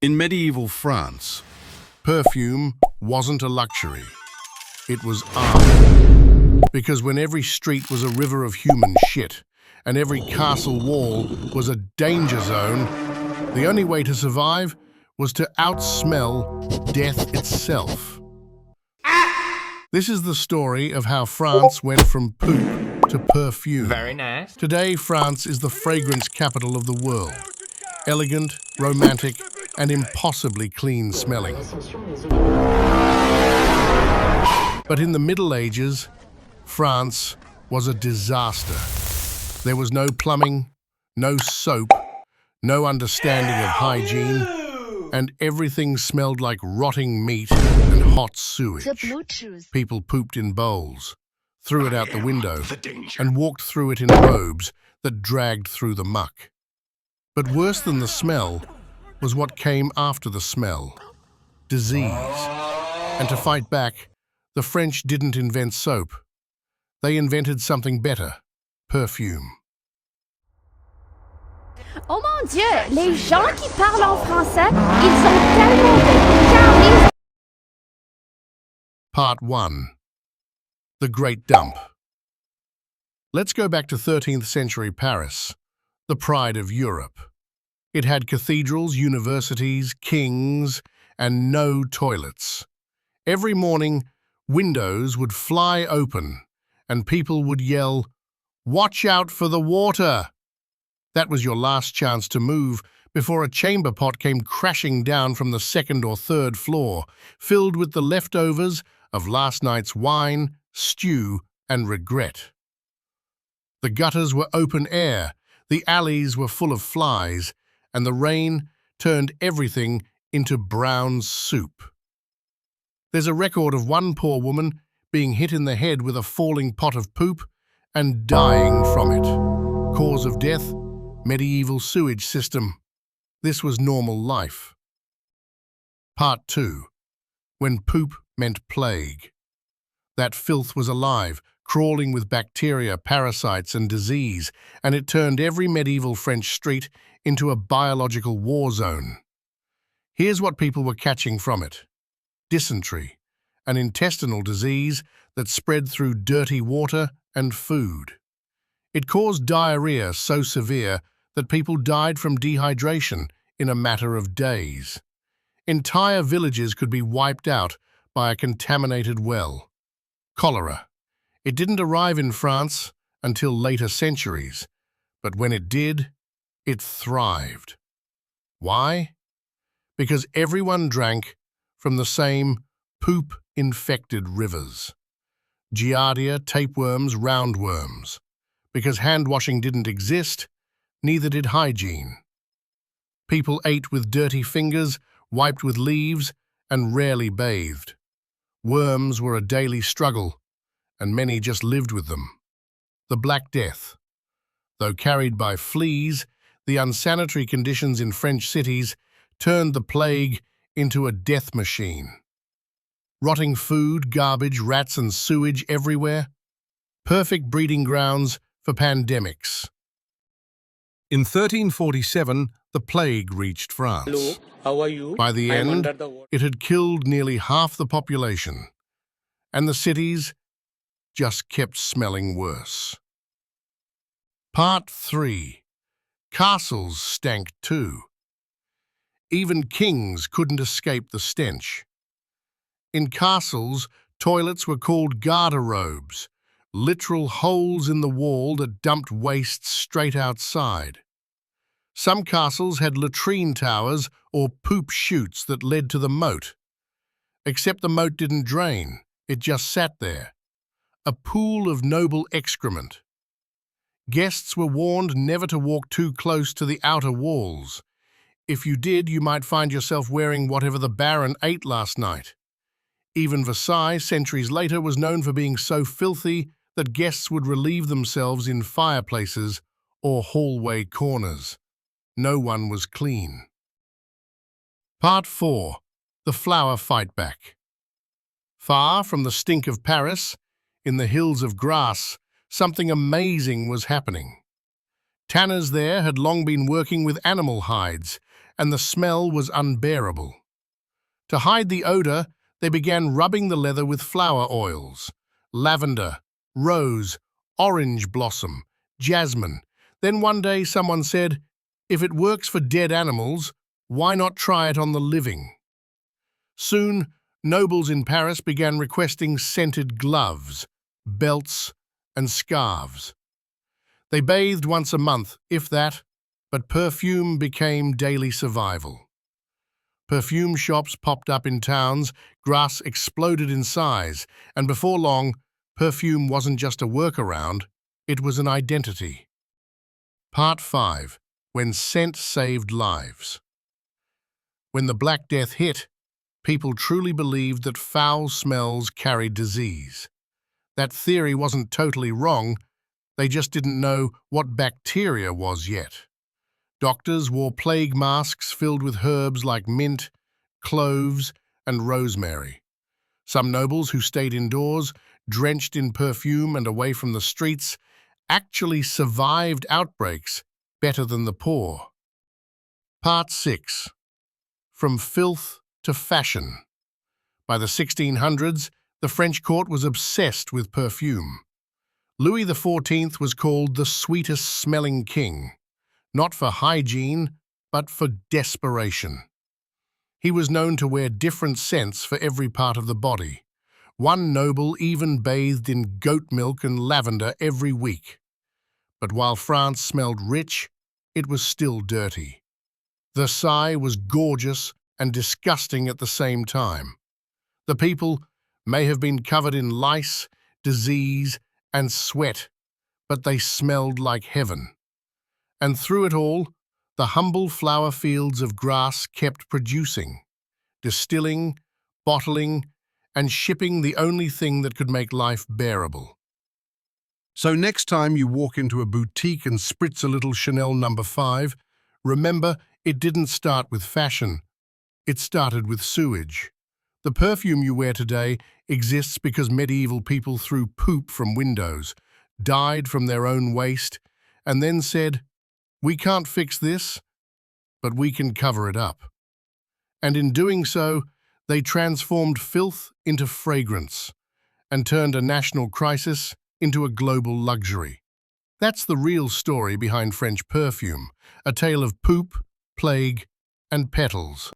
In medieval France, perfume wasn't a luxury. It was art. Because when every street was a river of human shit and every castle wall was a danger zone, the only way to survive was to outsmell death itself. This is the story of how France went from poop to perfume. Very nice. Today, France is the fragrance capital of the world. Elegant, romantic, and impossibly clean smelling. But in the Middle Ages, France was a disaster. There was no plumbing, no soap, no understanding of hygiene, and everything smelled like rotting meat and hot sewage. People pooped in bowls, threw it out the window, and walked through it in robes that dragged through the muck. But worse than the smell was what came after the smell: disease. And to fight back, the French didn't invent soap. They invented something better: perfume. Oh mon Dieu, les gens qui parlent en français, ils ont tellement de charme. Part 1. The Great Dump. Let's go back to 13th century Paris, the pride of Europe. It had cathedrals, universities, kings, and no toilets. Every morning, windows would fly open, and people would yell, "Watch out for the water!" That was your last chance to move before a chamber pot came crashing down from the second or third floor, filled with the leftovers of last night's wine, stew, and regret. The gutters were open air, the alleys were full of flies, and the rain turned everything into brown soup. There's a record of one poor woman being hit in the head with a falling pot of poop and dying from it. Cause of death: medieval sewage system. This was normal life. Part 2. When poop meant plague. That filth was alive, crawling with bacteria, parasites, and disease, and it turned every medieval French street into a biological war zone. Here's what people were catching from it: dysentery, an intestinal disease that spread through dirty water and food. It caused diarrhea so severe that people died from dehydration in a matter of days. Entire villages could be wiped out by a contaminated well. Cholera. It didn't arrive in France until later centuries, but when it did, it thrived. Why? Because everyone drank from the same poop-infected rivers. Giardia, tapeworms, roundworms. Because hand-washing didn't exist, neither did hygiene. People ate with dirty fingers, wiped with leaves, and rarely bathed. Worms were a daily struggle, and many just lived with them. The Black Death. Though carried by fleas, the unsanitary conditions in French cities turned the plague into a death machine. Rotting food, garbage, rats, and sewage everywhere. Perfect breeding grounds for pandemics. In 1347, the plague reached France. Hello, how are you? By the end, it had killed nearly half the population, and the cities just kept smelling worse. Part 3. Castles stank too. Even kings couldn't escape the stench. In castles, toilets were called garderobes, literal holes in the wall that dumped waste straight outside. Some castles had latrine towers or poop chutes that led to the moat. Except the moat didn't drain, it just sat there. A pool of noble excrement. Guests were warned never to walk too close to the outer walls. If you did, you might find yourself wearing whatever the Baron ate last night. Even Versailles, centuries later, was known for being so filthy that guests would relieve themselves in fireplaces or hallway corners. No one was clean. Part 4. The Flower Fight Back. Far from the stink of Paris, in the hills of Grasse, something amazing was happening. Tanners there had long been working with animal hides, and the smell was unbearable. To hide the odor, they began rubbing the leather with flower oils, lavender, rose, orange blossom, jasmine. Then one day someone said, "If it works for dead animals, why not try it on the living?" Soon, nobles in Paris began requesting scented gloves, belts, and scarves. They bathed once a month, if that, but perfume became daily survival. Perfume shops popped up in towns, grass exploded in size, and before long, perfume wasn't just a workaround, it was an identity. Part 5. When scent saved lives. When the Black Death hit, people truly believed that foul smells carried disease. That theory wasn't totally wrong, they just didn't know what bacteria was yet. Doctors wore plague masks filled with herbs like mint, cloves, and rosemary. Some nobles who stayed indoors, drenched in perfume and away from the streets, actually survived outbreaks better than the poor. Part 6. From filth to fashion. By the 1600s, the French court was obsessed with perfume. Louis XIV was called the sweetest-smelling king, not for hygiene, but for desperation. He was known to wear different scents for every part of the body. One noble even bathed in goat milk and lavender every week. But while France smelled rich, it was still dirty. Versailles was gorgeous and disgusting at the same time. The people may have been covered in lice, disease, and sweat, but they smelled like heaven. And through it all, the humble flower fields of Grasse kept producing, distilling, bottling, and shipping the only thing that could make life bearable. So next time you walk into a boutique and spritz a little Chanel No. 5, remember it didn't start with fashion, it started with sewage. The perfume you wear today exists because medieval people threw poop from windows, died from their own waste, and then said, "We can't fix this, but we can cover it up." And in doing so, they transformed filth into fragrance and turned a national crisis into a global luxury. That's the real story behind French perfume, a tale of poop, plague, and petals.